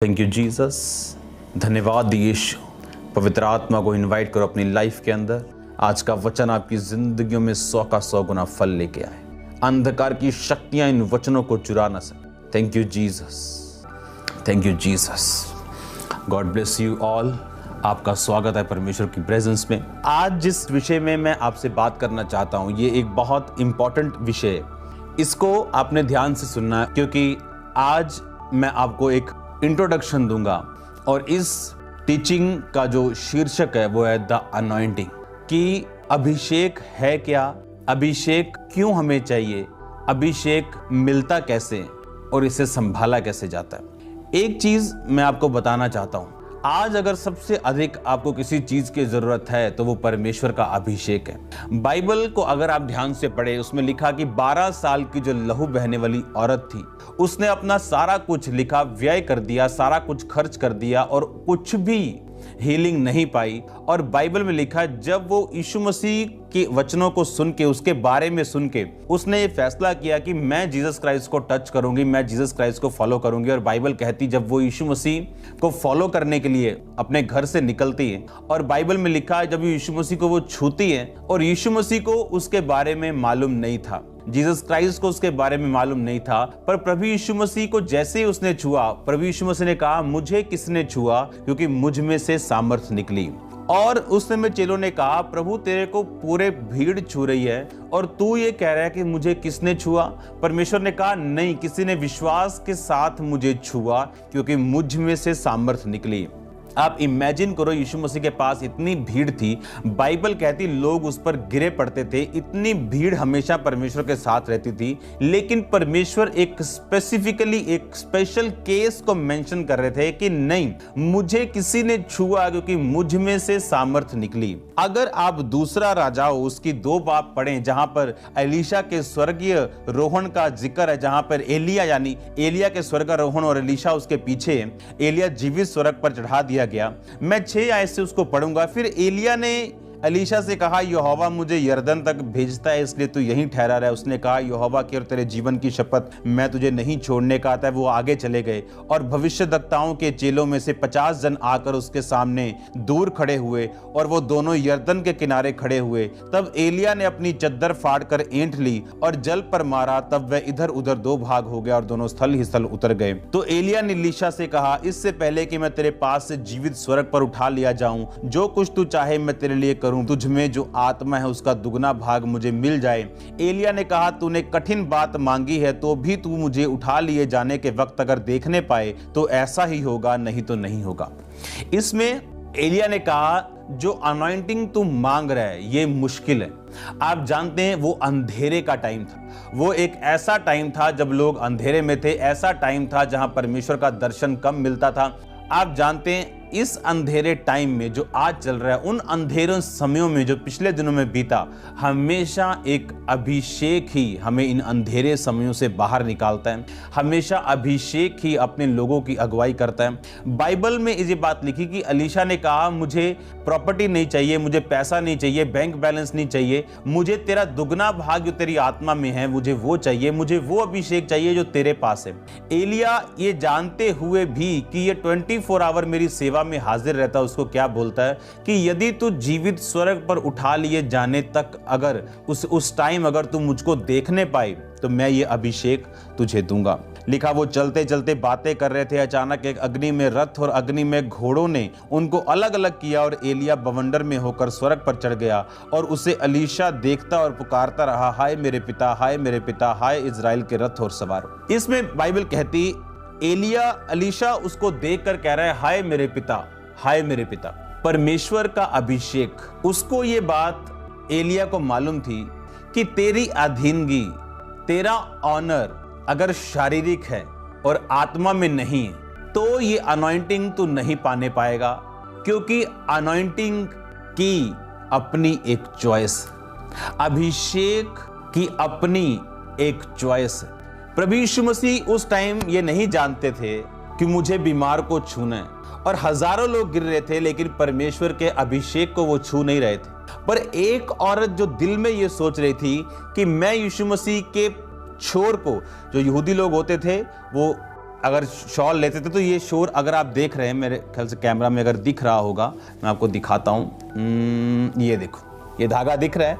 Thank you Jesus. धन्यवाद यीशु। पवित्र आत्मा को इनवाइट करो अपनी लाइफ के अंदर। आज का वचन आपकी जिंदगियों में 100 का 100 गुना फल लेके आए। अंधकार की शक्तियां इन वचनों को चुरा ना सके। Thank you Jesus, thank you Jesus. God bless you all. आपका स्वागत है परमेश्वर की प्रेजेंस में। आज जिस विषय में मैं आपसे बात करना चाहता हूं, ये एक बहुत इंपॉर्टेंट विषय है। इसको आपने ध्यान से सुनना है, क्योंकि आज मैं आपको एक इंट्रोडक्शन दूंगा और इस टीचिंग का जो शीर्षक है वो है द अनॉइंटिंग। कि अभिषेक है क्या, अभिषेक क्यों हमें चाहिए, अभिषेक मिलता कैसे और इसे संभाला कैसे जाता है। एक चीज मैं आपको बताना चाहता हूं, आज अगर सबसे अधिक आपको किसी चीज की जरूरत है तो वो परमेश्वर का अभिषेक है। बाइबल को अगर आप ध्यान से पढ़े, उसमें लिखा कि 12 साल की जो लहू बहने वाली औरत थी, उसने अपना सारा कुछ लिखा व्यय कर दिया, सारा कुछ खर्च कर दिया और कुछ भी हीलिंग नहीं पाई। और बाइबल में लिखा जब वो यीशु मसीह के वचनों को सुन के, उसके बारे में सुन के, उसने ये फैसला किया कि मैं जीसस क्राइस्ट को टच करूंगी, मैं जीसस क्राइस्ट को फॉलो करूंगी। और बाइबल कहती जब वो यीशु मसीह को फॉलो करने के लिए अपने घर से निकलती है, और बाइबल में लिखा है जब यीशु मसीह को वो छूती है, और यीशु मसीह को उसके बारे में मालूम नहीं था, जीसस क्राइस्ट को उसके बारे में मालूम नहीं था, पर प्रभु यीशु मसीह को जैसे ही उसने छुआ, प्रभु यीशु मसीह ने कहा मुझे किसने छुआ, क्योंकि मुझ में से सामर्थ निकली। और उस समय चेलों ने कहा प्रभु तेरे को पूरे भीड़ छू रही है और तू ये कह रहा है कि मुझे किसने छुआ। परमेश्वर ने कहा नहीं, किसी ने विश्वास के साथ मुझे छुआ, क्योंकि मुझ में से सामर्थ निकली। आप इमेजिन करो, यीशु मसीह के पास इतनी भीड़ थी, बाइबल कहती लोग उस पर गिरे पड़ते थे, इतनी भीड़ हमेशा परमेश्वर के साथ रहती थी, लेकिन परमेश्वर एक स्पेसिफिकली एक स्पेशल केस को मेंशन कर रहे थे कि नहीं, मुझे किसी ने छुआ क्योंकि मुझ में से सामर्थ निकली। अगर आप दूसरा राजाओं उसकी 2 बाब पढ़ें, जहां पर एलीशा के स्वर्गीय रोहण का जिक्र है, जहां पर एलिया यानी एलिया के स्वर्गारोहण और एलीशा उसके पीछे, एलिया जीवित स्वर्ग पर चढ़ा दिया गया। मैं 6 आयत से उसको पढ़ूंगा। फिर एलिया ने एलीशा से कहा यहोवा मुझे यरदन तक भेजता है, इसलिए तू यहीं ठहरा रहा है। उसने कहा यहोवा की और तेरे जीवन की शपथ, मैं तुझे नहीं छोड़ने का आता है। वो आगे चले गए और भविष्यद्वक्ताओं के चेलों में से 50 जन आकर उसके सामने दूर खड़े हुए, और वो दोनों यरदन के किनारे खड़े हुए। तब एलिया ने अपनी चद्दर फाड़ कर ऐंठ ली और जल पर मारा, तब वह इधर उधर 2 भाग हो गया और दोनों स्थल ही स्थल उतर गए। तो एलिया ने एलीशा से कहा इससे पहले कि मैं तेरे पास से जीवित स्वर्ग पर उठा लिया जाऊं, जो कुछ तू चाहे मैं तेरे लिए करूं, तुझ में जो आत्मा है उसका दुगना भाग मुझे मिल जाए। एलिया ने कहा तूने कठिन बात मांगी है, तो भी तू मुझे उठा लिए जाने के वक्त अगर देखने पाए तो ऐसा ही होगा, नहीं तो नहीं होगा। इसमें एलिया ने कहा जो अनॉइंटिंग तू मांग रहा है ये मुश्किल है। आप जानते हैं वो अंधेरे का टाइम था, वो एक ऐसा टाइम था जब लोग अंधेरे में थे, ऐसा टाइम था जहां परमेश्वर का दर्शन कम मिलता था। आप जानते हैं इस अंधेरे टाइम में जो आज चल रहा है, उन अंधेरों समयों में जो पिछले दिनों में बीता, हमेशा एक अभिषेक ही हमें इन अंधेरे समयों से बाहर निकालता है। हमेशा अभिषेक ही अपने लोगों की अगुवाई करता है। बाइबल में ये बात लिखी कि एलीशा ने कहा मुझे प्रॉपर्टी नहीं चाहिए, मुझे पैसा नहीं चाहिए, बैंक बैलेंस नहीं चाहिए, मुझे तेरा दुगना भाग जो तेरी आत्मा में है मुझे वो चाहिए, मुझे वो अभिषेक चाहिए जो तेरे पास है। एलिया ये जानते हुए भी कि ये 24 आवर मेरी सेवा में हाजिर रहता, उसको क्या बोलता है कि यदि तू जीवित स्वर्ग पर उठा लिए जाने तक अगर उस टाइम अगर तू मुझको देखने पाए तो मैं ये अभिषेक तुझे दूंगा। लिखा वो चलते चलते बातें कर रहे थे, अचानक एक अग्नि में रथ और अग्नि में घोड़ों ने उनको अलग अलग किया, और एलिया बवंडर में होकर स्वर्ग पर चढ़ गया और उसे एलीशा देखता और पुकारता रहा हाय मेरे पिता, हाय मेरे पिता, हाय इजराइल के रथ और सवार। इसमें बाइबल कहती एलीशा उसको देखकर कह रहा है हाय मेरे पिता, हाय मेरे पिता। परमेश्वर का अभिषेक, उसको ये बात एलिया को मालूम थी कि तेरी अधीनगी, तेरा ऑनर अगर शारीरिक है और आत्मा में नहीं है तो ये अनॉइंटिंग तू नहीं पाने पाएगा, क्योंकि अनॉइंटिंग की अपनी एक चॉइस, अभिषेक की अपनी एक चॉइस है। प्रभु यीशु मसीह उस टाइम ये नहीं जानते थे कि मुझे बीमार को छूना है, और हजारों लोग गिर रहे थे लेकिन परमेश्वर के अभिषेक को वो छू नहीं रहे थे। पर एक औरत जो दिल में ये सोच रही थी कि मैं यीशु मसीह के छोर को, जो यहूदी लोग होते थे वो अगर शॉल लेते थे तो ये शोर, अगर आप देख रहे हैं, मेरे ख्याल से कैमरा में अगर दिख रहा होगा, मैं आपको दिखाता हूँ। ये देखो, ये धागा दिख रहा है।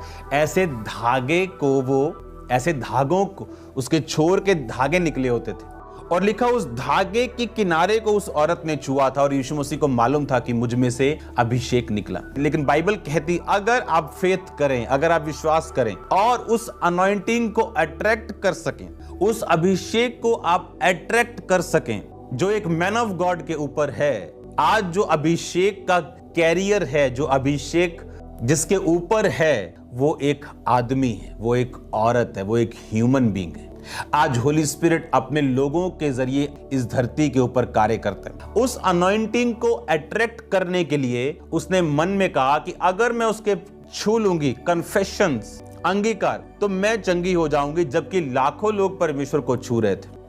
ऐसे धागों को उसके छोर के धागे निकले होते थे और लिखा उस धागे की किनारे को उस औरत ने छुआ था और यीशु मसीह को मालूम था कि मुझ में से अभिषेक निकला। लेकिन बाइबल कहती अगर आप फेथ करें, अगर आप विश्वास करें और उस अनॉइंटिंग को अट्रैक्ट कर सकें, उस अभिषेक को आप अट्रैक्ट कर सकें जो एक मैन ऑफ गॉड के ऊपर है। आज जो अभिषेक का कैरियर है, जो अभिषेक जिसके ऊपर है, वो एक आदमी है, वो एक औरत है, वो एक ह्यूमन बीइंग है। आज होली स्पिरिट अपने लोगों के जरिए इस धरती के ऊपर कार्य करता है। उस अनॉइंटिंग को अट्रैक्ट करने के लिए उसने मन में कहा कि अगर मैं उसके छू लूंगी, कन्फेशंस, अंगीकार, तो मैं चंगी हो जाऊंगी, जबकि लाखों लोग परमेश्वर को छू रहे थे।